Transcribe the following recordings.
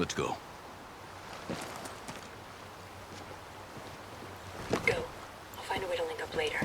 Let's go. Go. I'll find a way to link up later.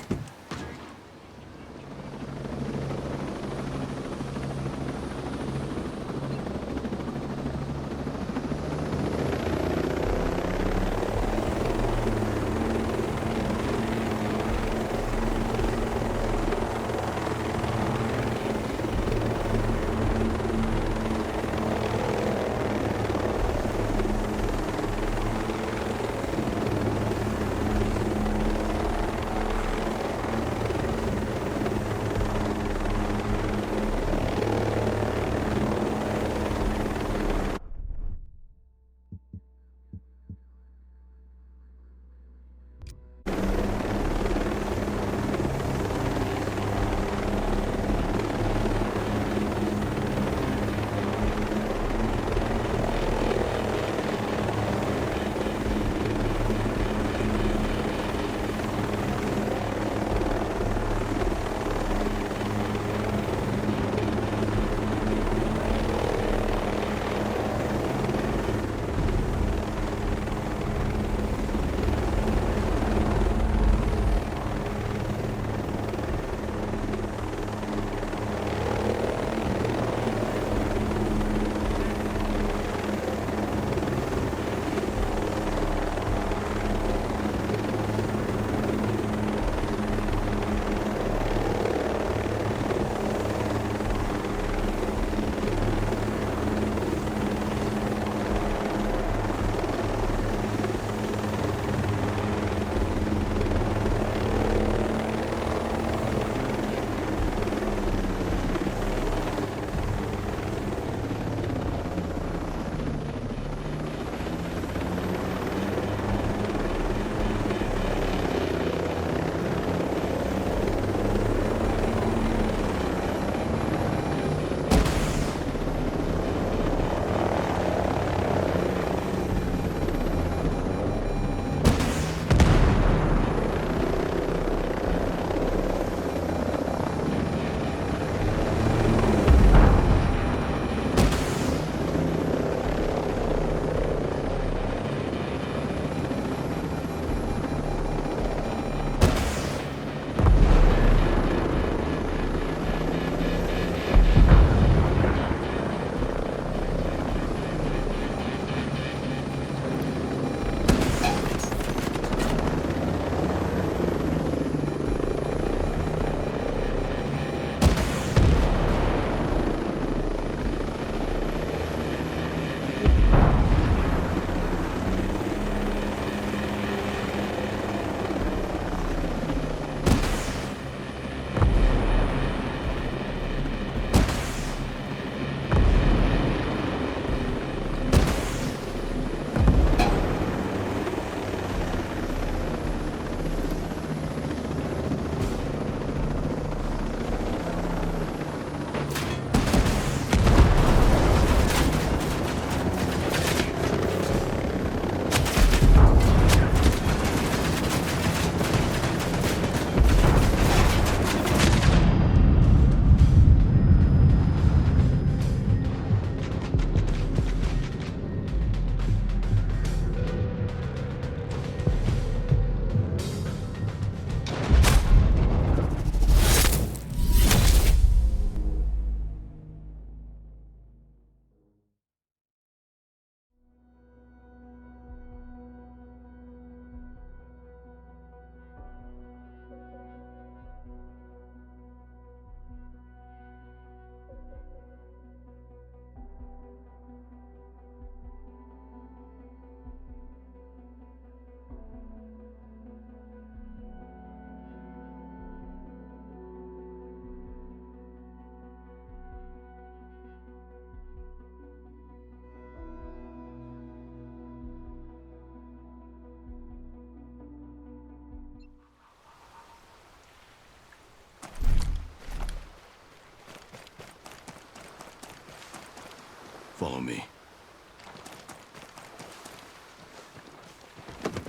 Follow me.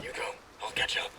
You go. I'll catch up.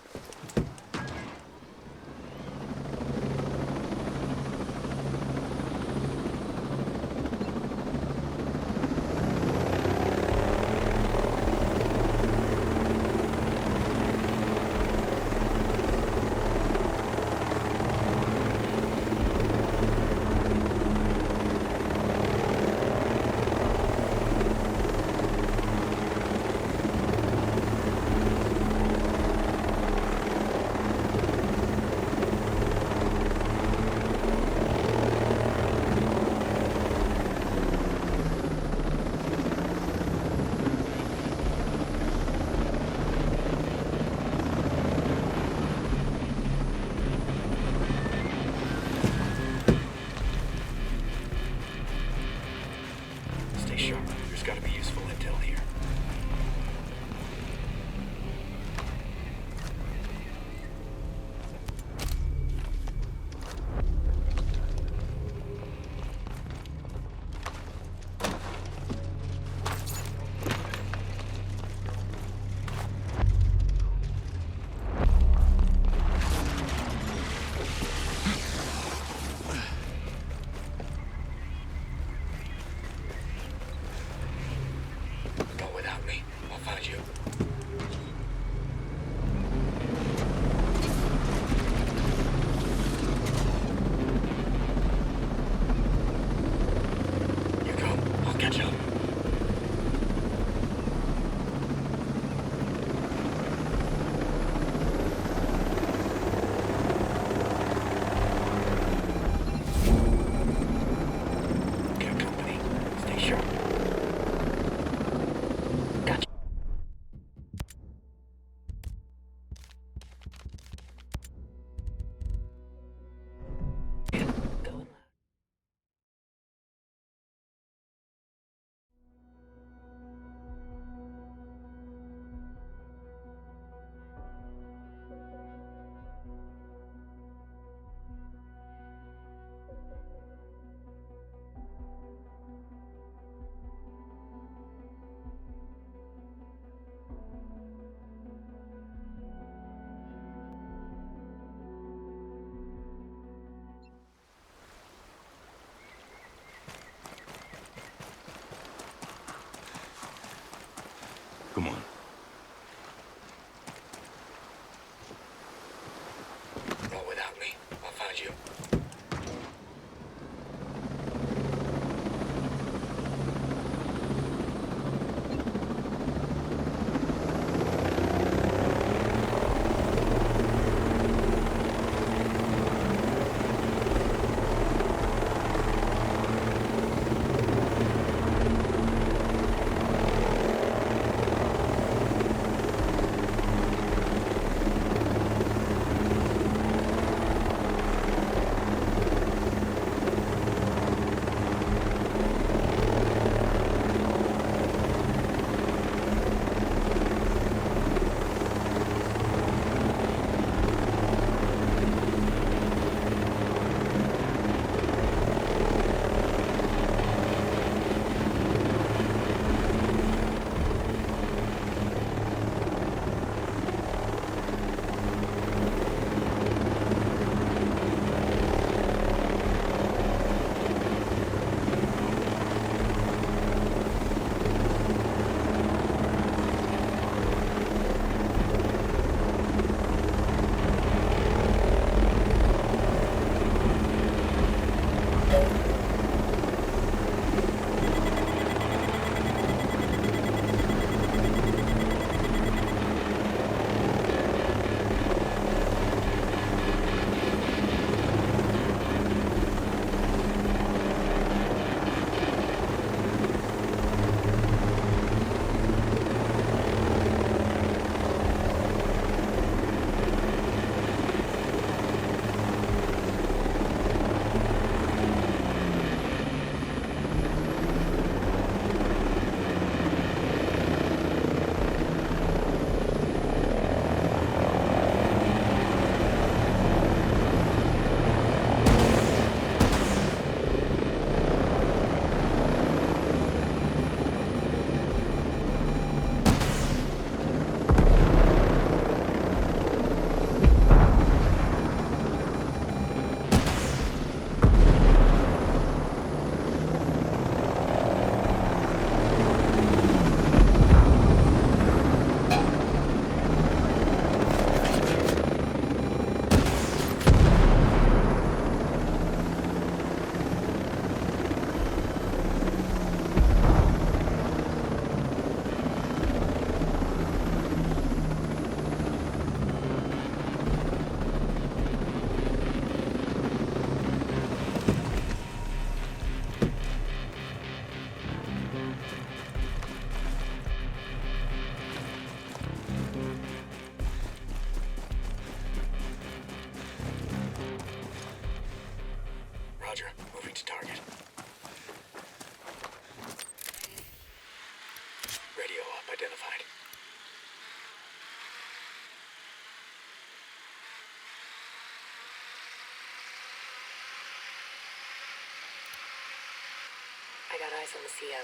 I got eyes on the CO.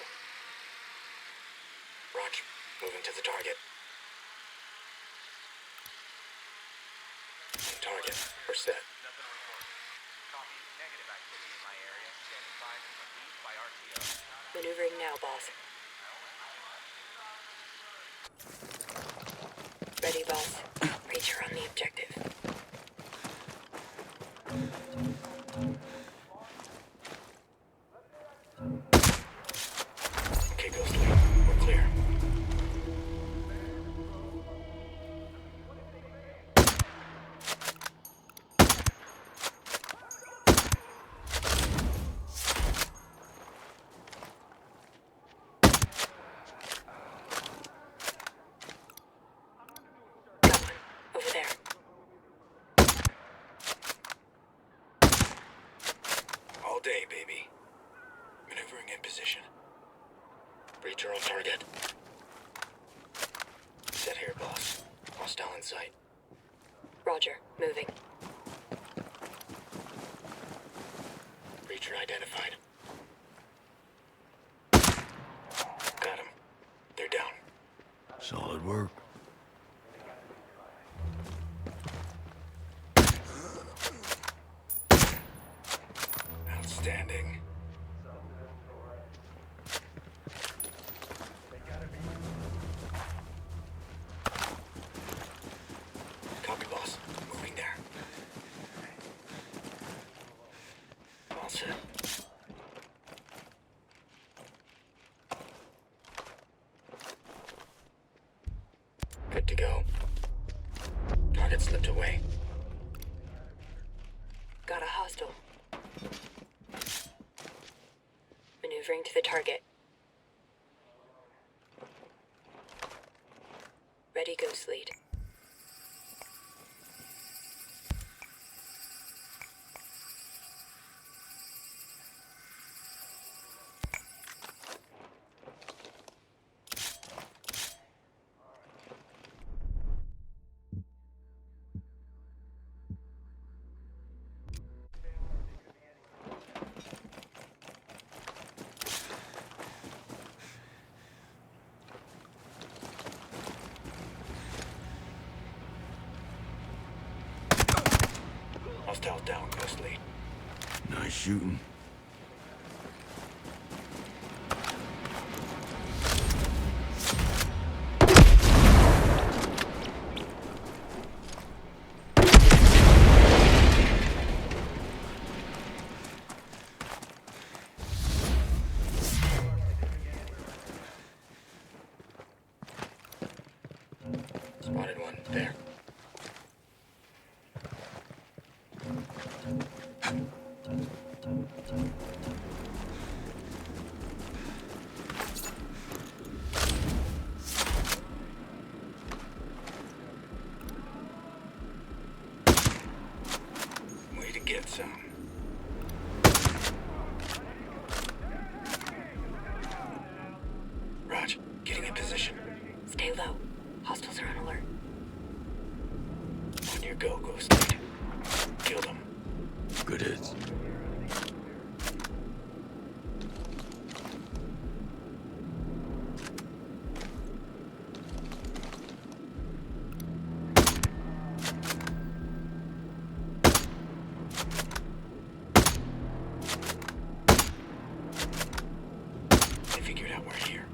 Roger. Moving to the target. On target. We're set. Maneuvering now, boss. Ready, boss. Reacher on the objective. Okay, Ghost Lead. We're clear. Got one. Over there. All day, baby. Maneuvering in position. Breacher on target. Set here, boss. Hostile in sight. Roger. Moving. Breacher identified. Got him. They're down. Solid work. Outstanding. Copy, boss. Moving there. All set. Good to go. Target slipped away. Got a hostile. Maneuvering to the target. Ready, Ghost Lead. Hostile down, Ghost Lead. Nice shooting. Spotted one. There. Way to get some. Raj, getting in position. Stay low. Hostiles are on alert. On your go, Ghost Lead. Kill them. Good hits. They figured out we're here.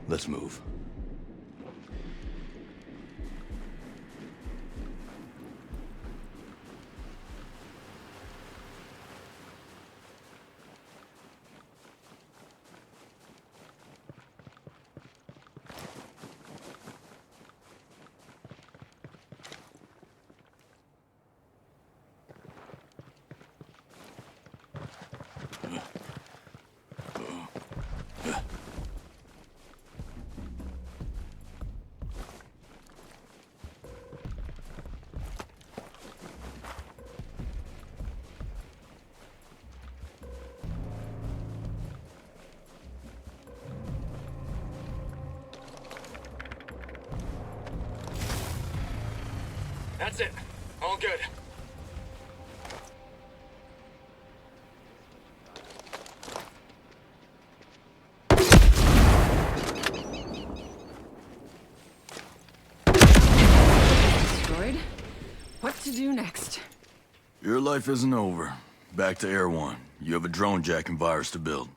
Let's move. That's it. All good. Destroyed. What to do next? Your life isn't over. Back to Air One. You have a drone jacking virus to build.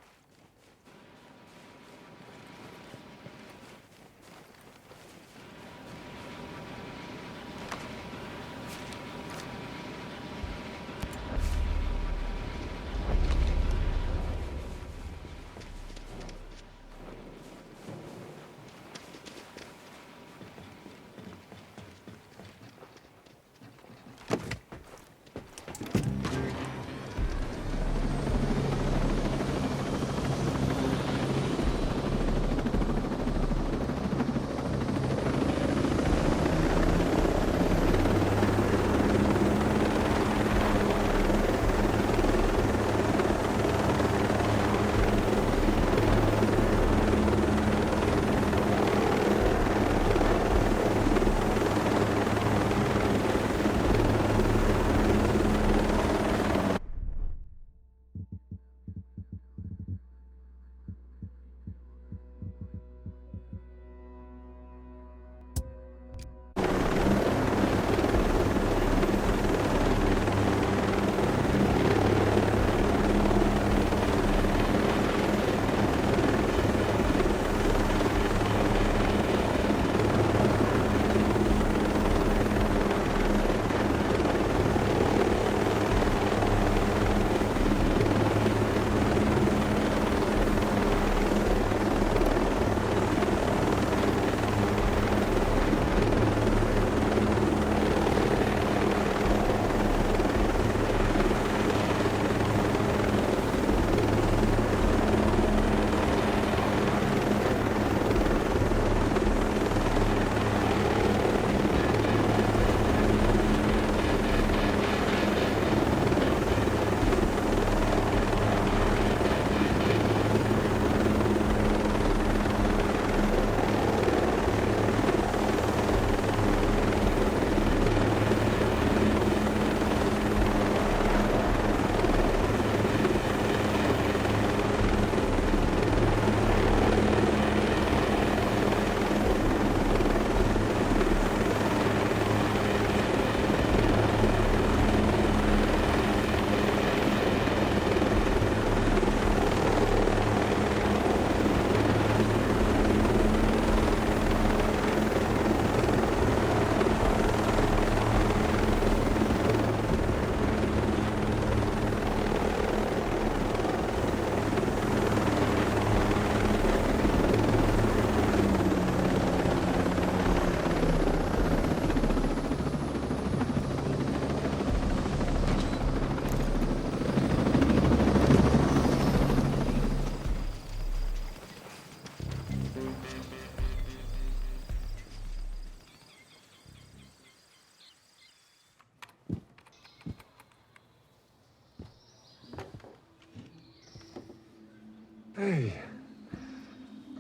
Hey,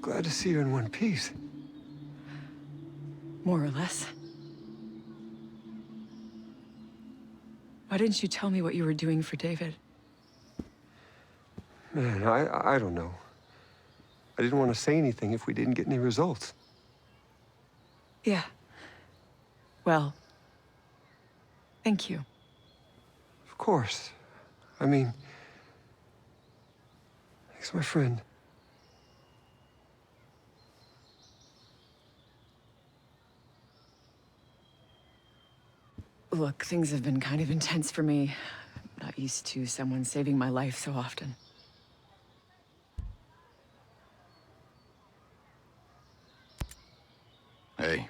glad to see you in one piece. More or less. Why didn't you tell me what you were doing for David? Man, I don't know. I didn't want to say anything if we didn't get any results. Yeah. Well, thank you. Of course. I mean, he's my friend. Look, things have been kind of intense for me. I'm not used to someone saving my life so often. Hey,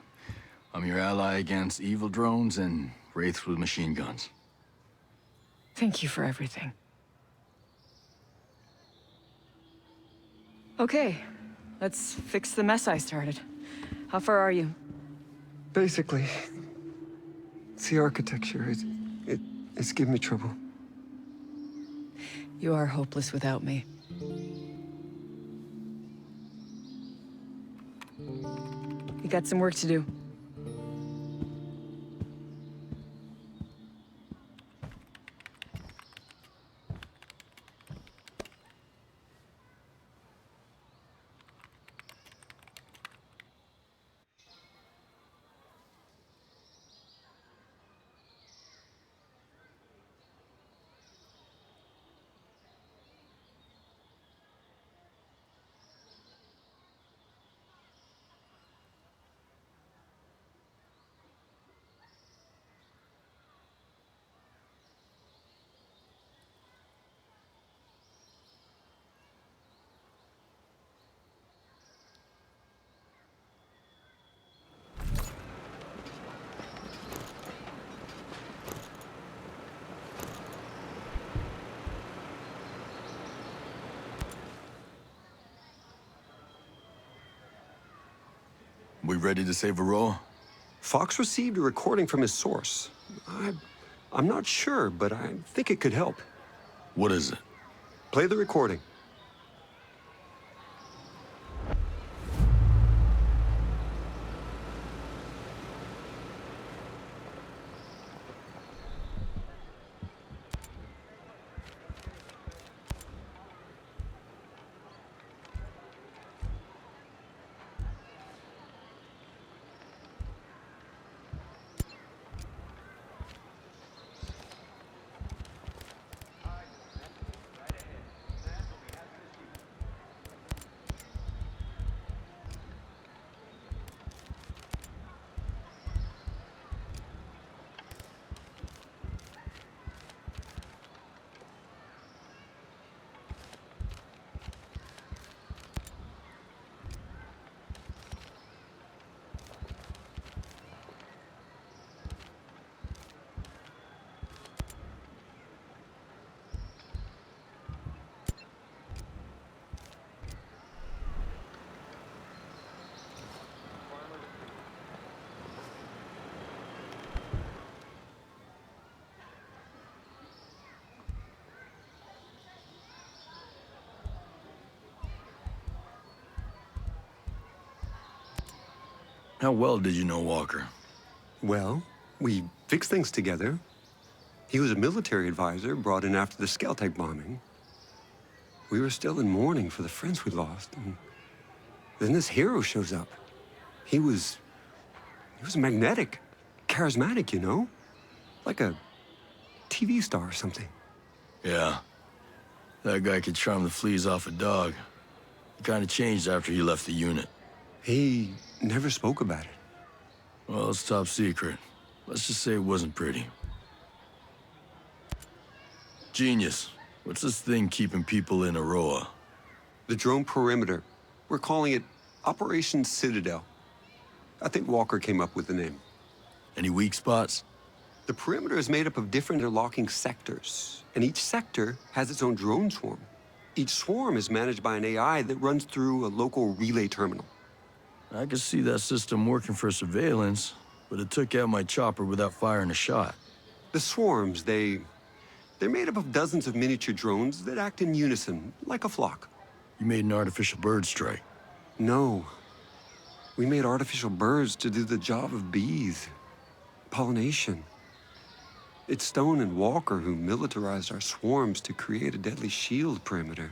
I'm your ally against evil drones and wraiths with machine guns. Thank you for everything. Okay, let's fix the mess I started. How far are you? Basically, it's the architecture. It's giving me trouble. You are hopeless without me. You got some work to do. We ready to save Aroa? Fox received a recording from his source. I'm not sure, but I think it could help. What is it? Play the recording. How well did you know Walker? Well, we fixed things together. He was a military advisor brought in after the Skeltec bombing. We were still in mourning for the friends we lost, and then this hero shows up. He was magnetic, charismatic, you know? Like a TV star or something. Yeah. That guy could charm the fleas off a dog. He kind of changed after he left the unit. He never spoke about it. Well, it's top secret. Let's just say it wasn't pretty. Genius. What's this thing keeping people in Aroa? The drone perimeter. We're calling it Operation Citadel. I think Walker came up with the name. Any weak spots? The perimeter is made up of different interlocking sectors, and each sector has its own drone swarm. Each swarm is managed by an AI that runs through a local relay terminal. I could see that system working for surveillance, but it took out my chopper without firing a shot. The swarms, they're made up of dozens of miniature drones that act in unison, like a flock. You made an artificial bird strike. No. We made artificial birds to do the job of bees. Pollination. It's Stone and Walker who militarized our swarms to create a deadly shield perimeter.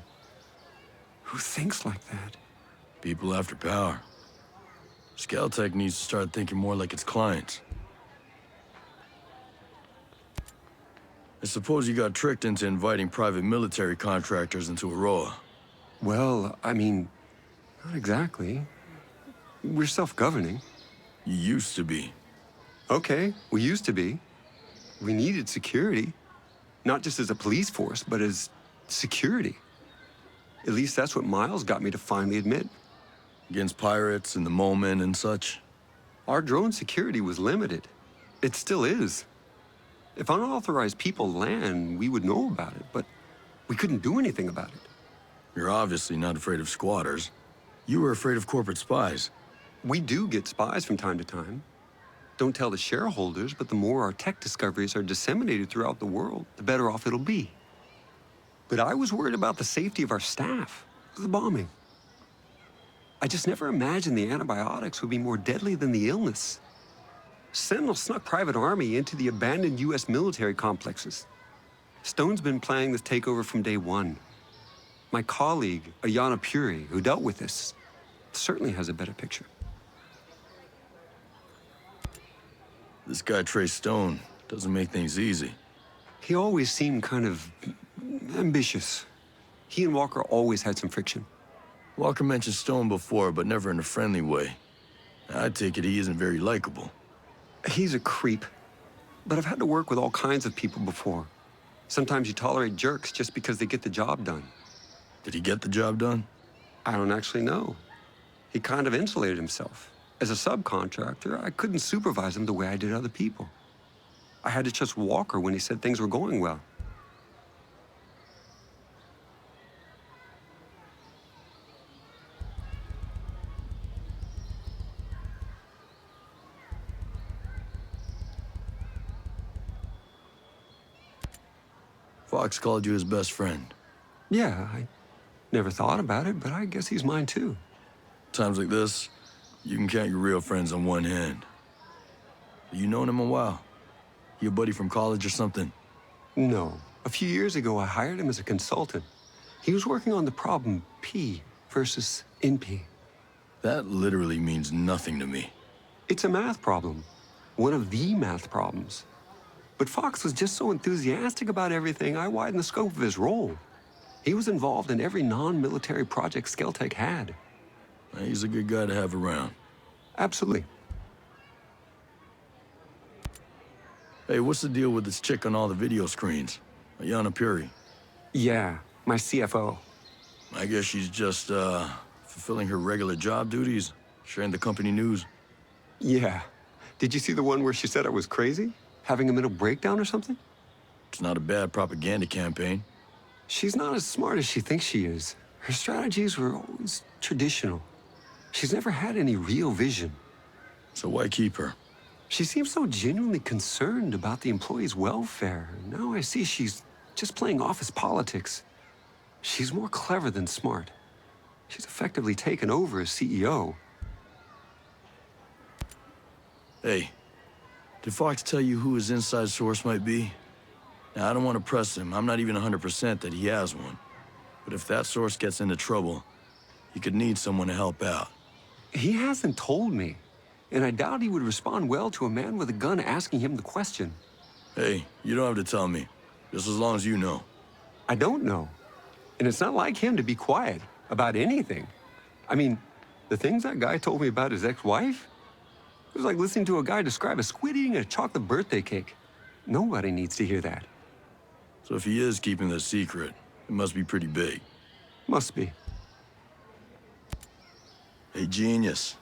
Who thinks like that? People after power. Skeltec needs to start thinking more like its clients. I suppose you got tricked into inviting private military contractors into Aroa. Well, I mean, not exactly. We're self-governing. You used to be. Okay, we used to be. We needed security. Not just as a police force, but as security. At least that's what Miles got me to finally admit. Against pirates in the moment and such. Our drone security was limited. It still is. If unauthorized people land, we would know about it, but we couldn't do anything about it. You're obviously not afraid of squatters. You were afraid of corporate spies. We do get spies from time to time. Don't tell the shareholders, but the more our tech discoveries are disseminated throughout the world, the better off it'll be. But I was worried about the safety of our staff, the bombing. I just never imagined the antibiotics would be more deadly than the illness. Sentinel snuck Private Army into the abandoned U.S. military complexes. Stone's been planning this takeover from day one. My colleague, Ayana Puri, who dealt with this, certainly has a better picture. This guy Trey Stone doesn't make things easy. He always seemed kind of ambitious. He and Walker always had some friction. Walker mentioned Stone before, but never in a friendly way. I take it he isn't very likable. He's a creep. But I've had to work with all kinds of people before. Sometimes you tolerate jerks just because they get the job done. Did he get the job done? I don't actually know. He kind of insulated himself. As a subcontractor, I couldn't supervise him the way I did other people. I had to trust Walker when he said things were going well. Fox called you his best friend. Yeah, I never thought about it, but I guess he's mine too. Times like this, you can count your real friends on one hand. You known him a while? You a buddy from college or something? No. A few years ago, I hired him as a consultant. He was working on the problem P versus NP. That literally means nothing to me. It's a math problem. One of the math problems. But Fox was just so enthusiastic about everything, I widened the scope of his role. He was involved in every non-military project Skeltec had. He's a good guy to have around. Absolutely. Hey, what's the deal with this chick on all the video screens? Ayanna Puri. Yeah, my CFO. I guess she's just, fulfilling her regular job duties, sharing the company news. Yeah. Did you see the one where she said I was crazy? Having a mental breakdown or something? It's not a bad propaganda campaign. She's not as smart as she thinks she is. Her strategies were always traditional. She's never had any real vision. So why keep her? She seems so genuinely concerned about the employees' welfare. Now I see she's just playing office politics. She's more clever than smart. She's effectively taken over as CEO. Hey, did Fox tell you who his inside source might be? Now, I don't want to press him. I'm not even 100% that he has one. But if that source gets into trouble, he could need someone to help out. He hasn't told me, and I doubt he would respond well to a man with a gun asking him the question. Hey, you don't have to tell me. Just as long as you know. I don't know. And it's not like him to be quiet about anything. I mean, the things that guy told me about his ex-wife, it was like listening to a guy describe a squid eating a chocolate birthday cake. Nobody needs to hear that. So if he is keeping this secret, it must be pretty big. Must be. Hey, genius.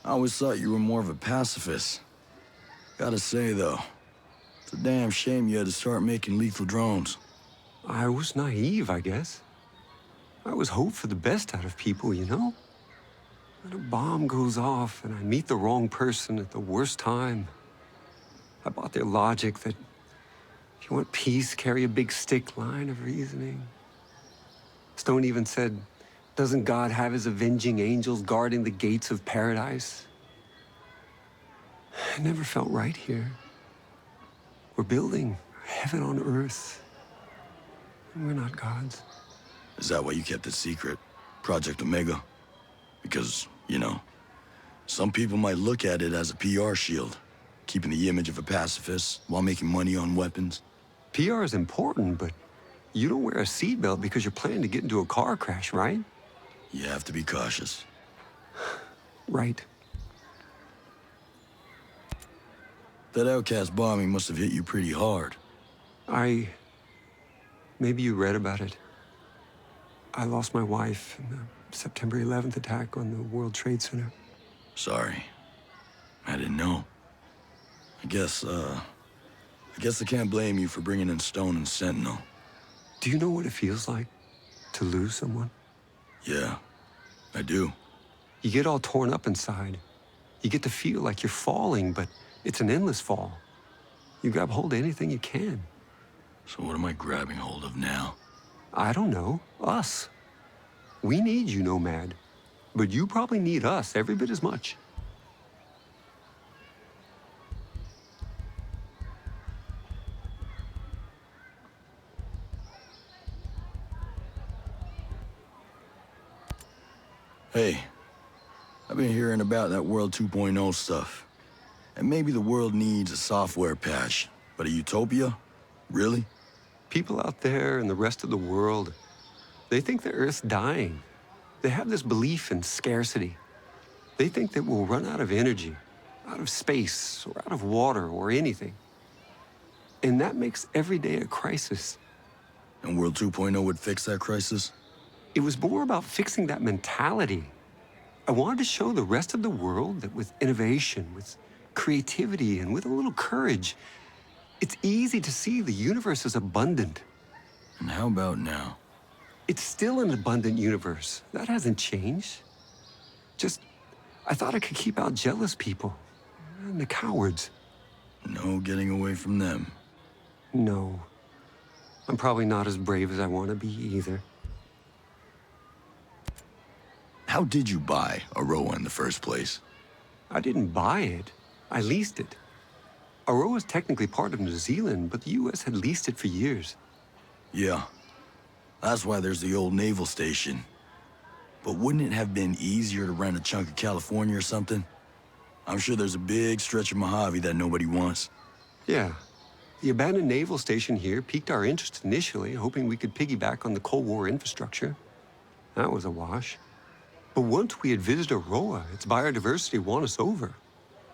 I always thought you were more of a pacifist. Gotta say, though, it's a damn shame you had to start making lethal drones. I was naive, I guess. I always hoped for the best out of people, you know? When a bomb goes off and I meet the wrong person at the worst time, I bought their logic that if you want peace, carry a big stick line of reasoning. Stone even said, doesn't God have his avenging angels guarding the gates of paradise? It never felt right here. We're building heaven on earth, and we're not gods. Is that why you kept it secret? Project Omega? Because, you know, some people might look at it as a PR shield, keeping the image of a pacifist while making money on weapons. PR is important, but you don't wear a seatbelt because you're planning to get into a car crash, right? You have to be cautious. Right. That outcast bombing must have hit you pretty hard. Maybe you read about it. I lost my wife in the September 11th attack on the World Trade Center. Sorry. I didn't know. I guess I can't blame you for bringing in Stone and Sentinel. Do you know what it feels like to lose someone? Yeah, I do. You get all torn up inside. You get to feel like you're falling, but it's an endless fall. You grab hold of anything you can. So what am I grabbing hold of now? I don't know. Us. We need you, Nomad. But you probably need us every bit as much. Hey, I've been hearing about that World 2.0 stuff. And maybe the world needs a software patch, but a utopia? Really? People out there in the rest of the world, they think the Earth's dying. They have this belief in scarcity. They think that we'll run out of energy, out of space, or out of water, or anything. And that makes every day a crisis. And World 2.0 would fix that crisis? It was more about fixing that mentality. I wanted to show the rest of the world that with innovation, with creativity, and with a little courage, it's easy to see the universe is abundant. And how about now? It's still an abundant universe. That hasn't changed. Just, I thought I could keep out jealous people and the cowards. No getting away from them. No. I'm probably not as brave as I want to be either. How did you buy Aroa in the first place? I didn't buy it. I leased it. Aroa is technically part of New Zealand, but the U.S. had leased it for years. Yeah. That's why there's the old naval station. But wouldn't it have been easier to rent a chunk of California or something? I'm sure there's a big stretch of Mojave that nobody wants. Yeah. The abandoned naval station here piqued our interest initially, hoping we could piggyback on the Cold War infrastructure. That was a wash. But once we had visited Aroa, its biodiversity won us over.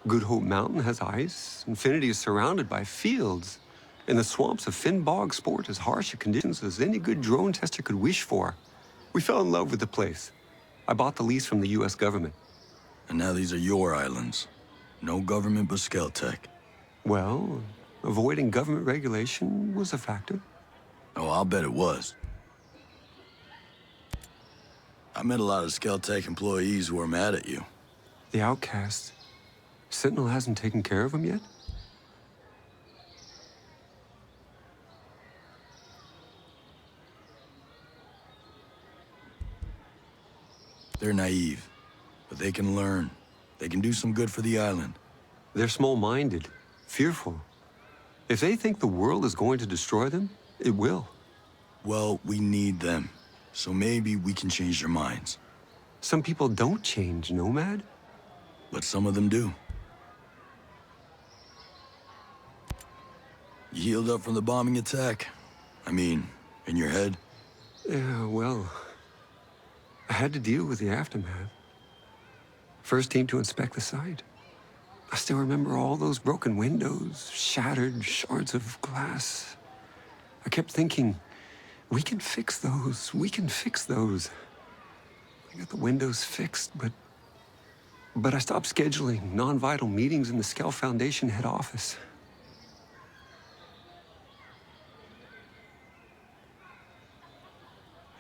Good Hope Mountain has ice, Infinity is surrounded by fields, and the swamps of Finn Bog sport as harsh conditions as any good drone tester could wish for. We fell in love with the place. I bought the lease from the U.S. government. And now these are your islands. No government but Skeltech. Well, avoiding government regulation was a factor. Oh, I'll bet it was. I met a lot of Skeltech employees who are mad at you. The outcasts. Sentinel hasn't taken care of them yet? They're naive, but they can learn. They can do some good for the island. They're small-minded, fearful. If they think the world is going to destroy them, it will. Well, we need them, so maybe we can change their minds. Some people don't change, Nomad. But some of them do. You healed up from the bombing attack? I mean, in your head? Yeah, well, I had to deal with the aftermath. First team to inspect the site. I still remember all those broken windows, shattered shards of glass. I kept thinking, we can fix those, we can fix those. I got the windows fixed, but I stopped scheduling non-vital meetings in the Skell Foundation head office.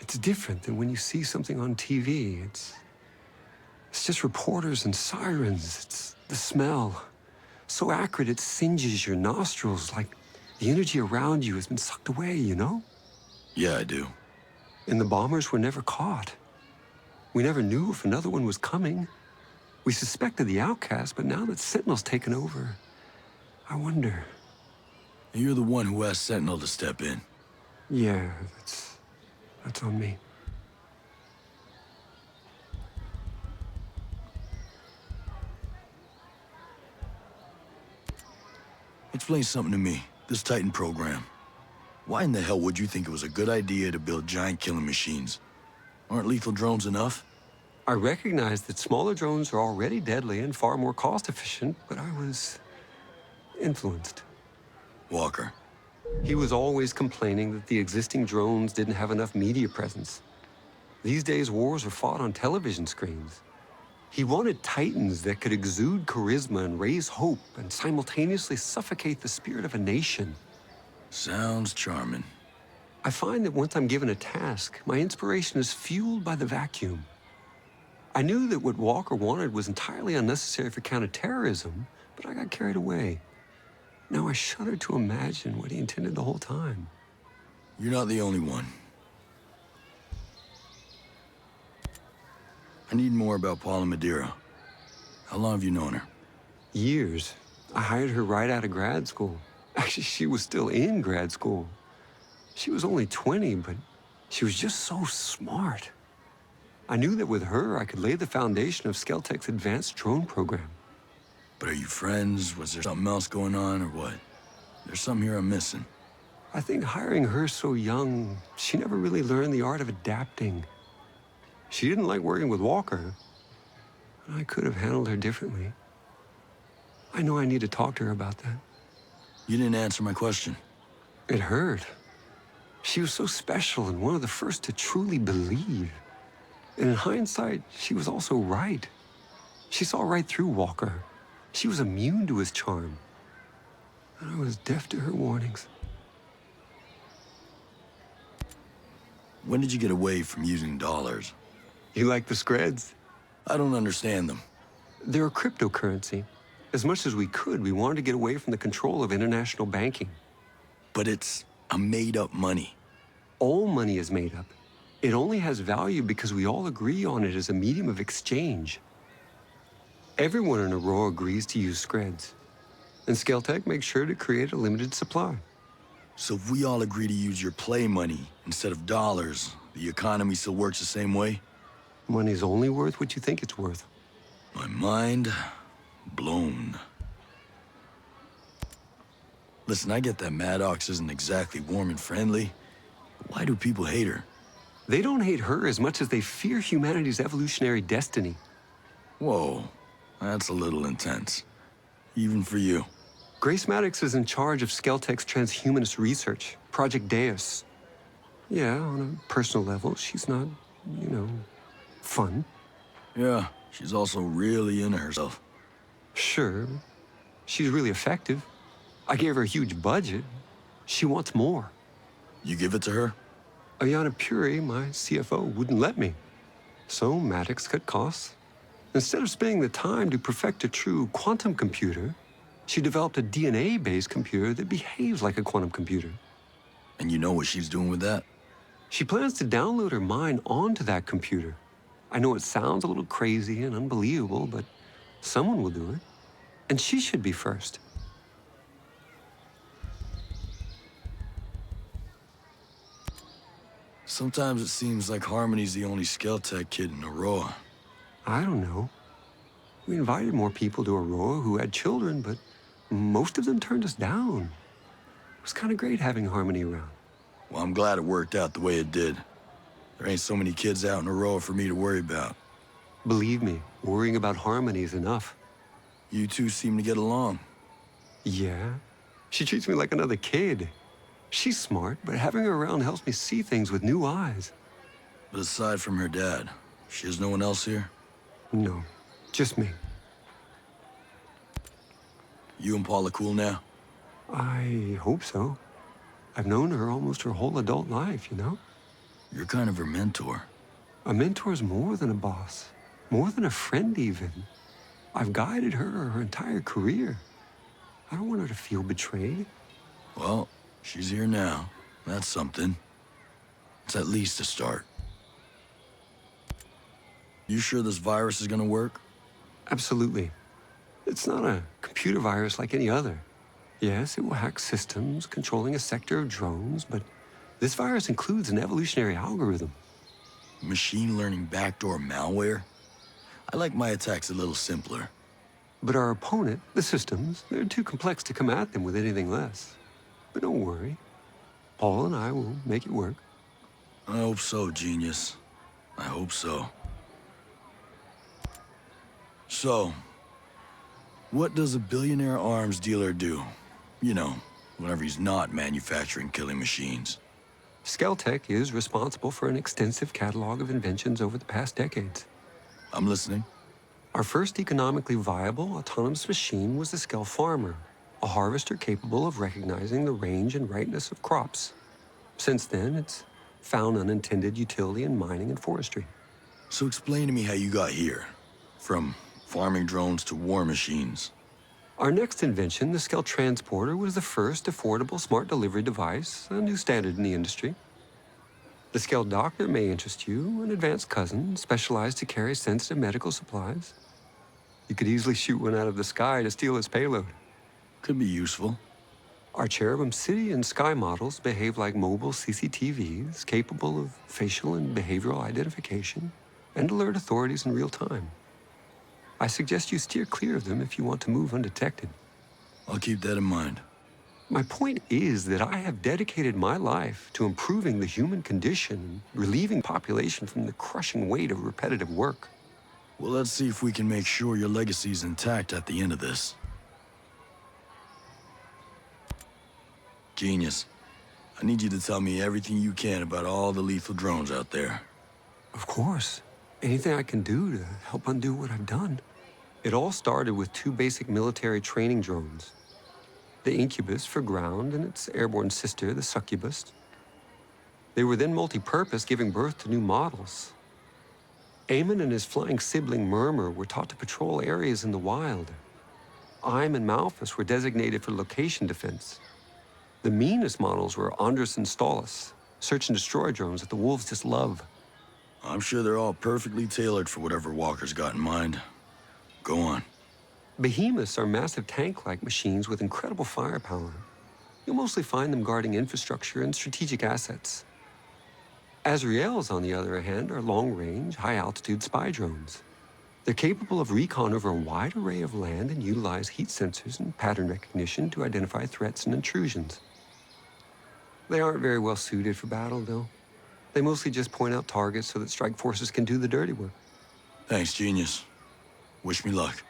It's different than when you see something on TV. It's just reporters and sirens. It's the smell. So acrid it singes your nostrils, like the energy around you has been sucked away, you know? Yeah, I do. And the bombers were never caught. We never knew if another one was coming. We suspected the outcast, but now that Sentinel's taken over, I wonder. You're the one who asked Sentinel to step in. Yeah, that's on me. Explain something to me, this Titan program. Why in the hell would you think it was a good idea to build giant killing machines? Aren't lethal drones enough? I recognize that smaller drones are already deadly and far more cost-efficient, but I was influenced. Walker. He was always complaining that the existing drones didn't have enough media presence. These days, wars are fought on television screens. He wanted Titans that could exude charisma and raise hope and simultaneously suffocate the spirit of a nation. Sounds charming. I find that once I'm given a task, my inspiration is fueled by the vacuum. I knew that what Walker wanted was entirely unnecessary for counterterrorism, but I got carried away. Now I shudder to imagine what he intended the whole time. You're not the only one. I need more about Paula Madeira. How long have you known her? Years. I hired her right out of grad school. Actually, she was still in grad school. She was only 20, but she was just so smart. I knew that with her, I could lay the foundation of Skeltech's advanced drone program. But are you friends? Was there something else going on, or what? There's something here I'm missing. I think hiring her so young, she never really learned the art of adapting. She didn't like working with Walker, and I could have handled her differently. I know I need to talk to her about that. You didn't answer my question. It hurt. She was so special and one of the first to truly believe. And in hindsight, she was also right. She saw right through Walker. She was immune to his charm. And I was deaf to her warnings. When did you get away from using dollars? You like the Screds? I don't understand them. They're a cryptocurrency. As much as we could, we wanted to get away from the control of international banking. But it's a made-up money. All money is made up. It only has value because we all agree on it as a medium of exchange. Everyone in Aurora agrees to use Screds, and Skeltech makes sure to create a limited supply. So if we all agree to use your play money instead of dollars, the economy still works the same way? Money's only worth what you think it's worth. My mind blown. Listen, I get that Maddox isn't exactly warm and friendly, but why do people hate her? They don't hate her as much as they fear humanity's evolutionary destiny. Whoa, that's a little intense. Even for you. Grace Maddox is in charge of Skeltech's transhumanist research, Project Deus. Yeah, on a personal level, she's not, fun. Yeah, she's also really into herself. Sure, she's really effective. I gave her a huge budget. She wants more. You give it to her? Ayana Puri, my CFO, wouldn't let me. So Maddox cut costs. Instead of spending the time to perfect a true quantum computer, she developed a DNA-based computer that behaves like a quantum computer. And you know what she's doing with that? She plans to download her mind onto that computer. I know it sounds a little crazy and unbelievable, but someone will do it. And she should be first. Sometimes it seems like Harmony's the only Skeltech kid in Aurora. I don't know. We invited more people to Aurora who had children, but most of them turned us down. It was kind of great having Harmony around. Well, I'm glad it worked out the way it did. There ain't so many kids out in Aurora for me to worry about. Believe me, worrying about Harmony is enough. You two seem to get along. Yeah, she treats me like another kid. She's smart, but having her around helps me see things with new eyes. But aside from her dad, she has no one else here? No, just me. You and Paula cool now? I hope so. I've known her almost her whole adult life, you know? You're kind of her mentor. A mentor's more than a boss, more than a friend even. I've guided her entire career. I don't want her to feel betrayed. Well, she's here now. That's something. It's at least a start. You sure this virus is gonna work? Absolutely. It's not a computer virus like any other. Yes, it will hack systems, controlling a sector of drones, but this virus includes an evolutionary algorithm. Machine learning backdoor malware? I like my attacks a little simpler. But our opponent, the systems, they're too complex to come at them with anything less. But don't worry. Paul and I will make it work. I hope so, genius. I hope so. So, what does a billionaire arms dealer do? You know, whenever he's not manufacturing killing machines. Skeltech is responsible for an extensive catalog of inventions over the past decades. I'm listening. Our first economically viable autonomous machine was the Skell Farmer, a harvester capable of recognizing the range and ripeness of crops. Since then, it's found unintended utility in mining and forestry. So explain to me how you got here. From farming drones to war machines. Our next invention, the Skell Transporter, was the first affordable smart delivery device, a new standard in the industry. The Skell Doctor may interest you, an advanced cousin specialized to carry sensitive medical supplies. You could easily shoot one out of the sky to steal its payload. Could be useful. Our Cherubim City and Sky models behave like mobile CCTVs, capable of facial and behavioral identification, and alert authorities in real time. I suggest you steer clear of them if you want to move undetected. I'll keep that in mind. My point is that I have dedicated my life to improving the human condition and relieving population from the crushing weight of repetitive work. Well, let's see if we can make sure your legacy's intact at the end of this. Genius. I need you to tell me everything you can about all the lethal drones out there. Of course. Anything I can do to help undo what I've done. It all started with two basic military training drones. The Incubus for ground and its airborne sister, the Succubus. They were then multi-purpose, giving birth to new models. Eamon and his flying sibling Murmur were taught to patrol areas in the wild. Ime and Malphus were designated for location defense. The meanest models were Andres and Stalis, search and destroy drones that the wolves just love. I'm sure they're all perfectly tailored for whatever Walker's got in mind. Go on. Behemoths are massive tank-like machines with incredible firepower. You'll mostly find them guarding infrastructure and strategic assets. Azraels, on the other hand, are long-range, high-altitude spy drones. They're capable of recon over a wide array of land and utilize heat sensors and pattern recognition to identify threats and intrusions. They aren't very well suited for battle, though. They mostly just point out targets so that strike forces can do the dirty work. Thanks, genius. Wish me luck.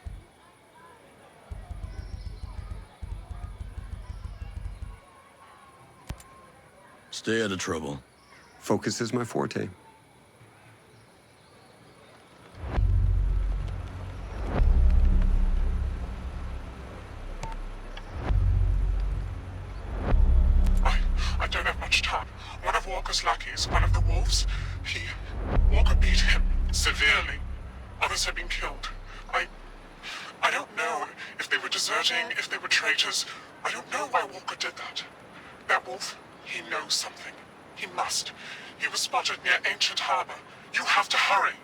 Stay out of trouble. Focus is my forte. I don't have much time. One of Walker's lackeys, one of the wolves, Walker beat him severely. Others have been killed. I don't know if they were deserting, if they were traitors. I don't know why Walker did that. That wolf, he knows something. He must. He was spotted near Ancient Harbor. You have to hurry.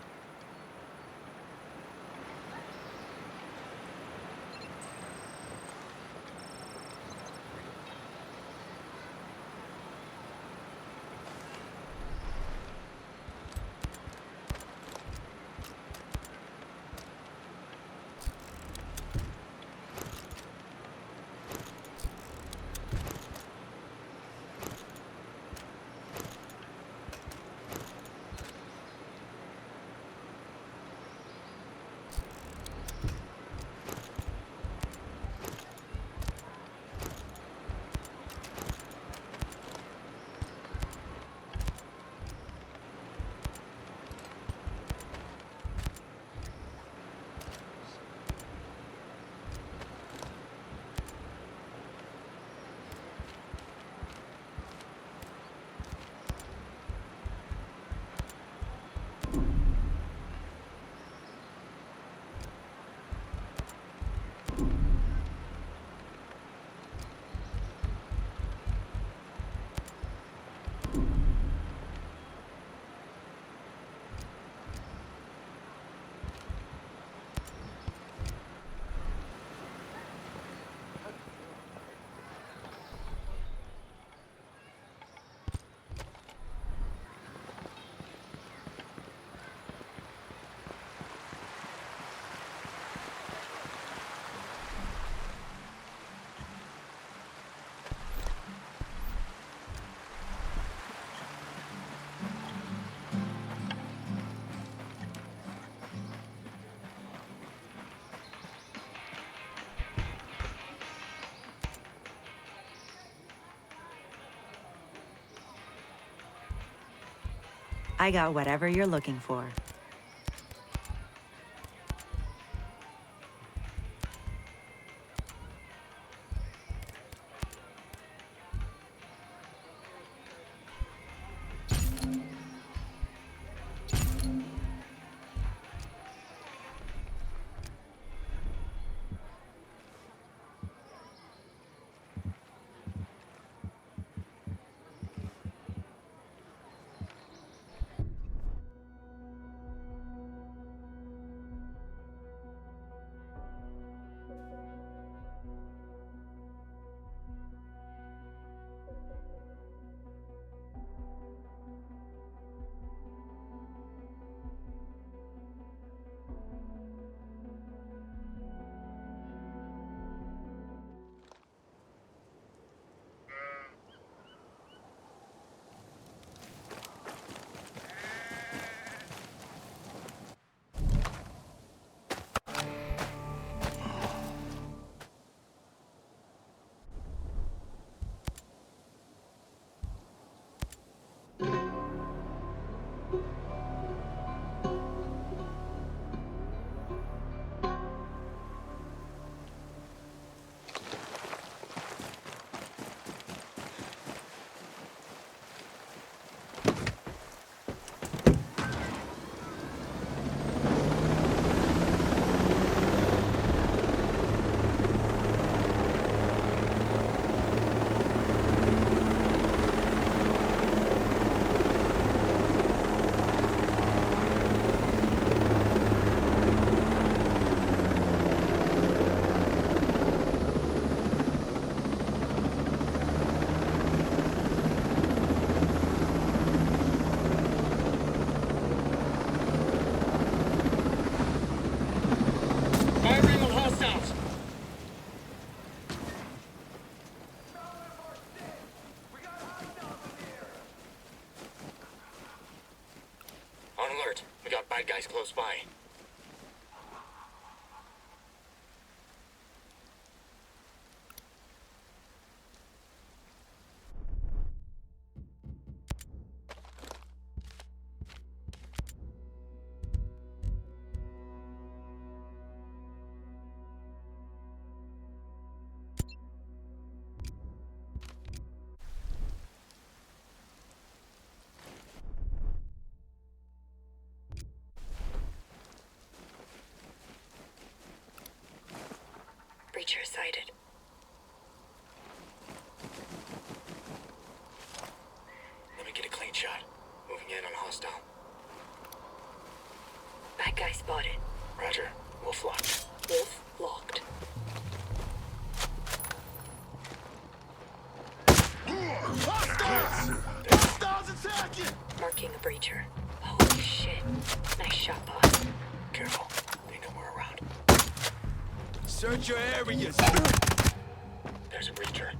I got whatever you're looking for. We got bad guys close by. Breacher sighted. Let me get a clean shot. Moving in on hostile. Bad guy spotted. Roger. Wolf locked. Wolf locked. Marking a breacher. Holy shit. Nice shot, boss. Careful. They know we're around. Search your areas. There's a breacher.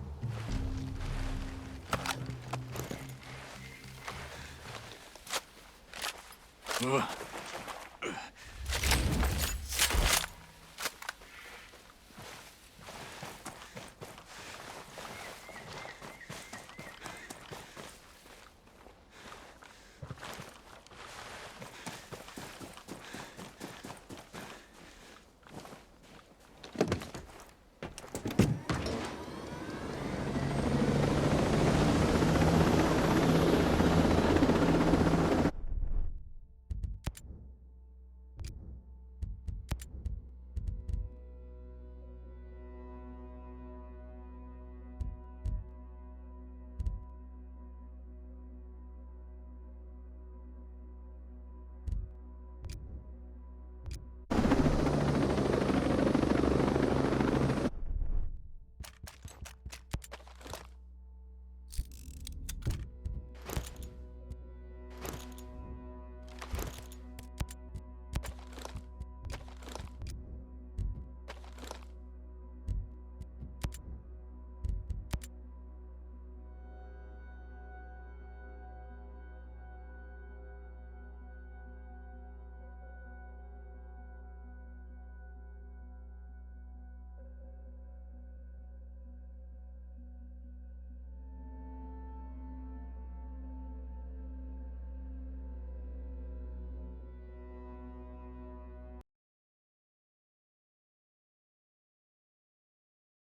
Ugh.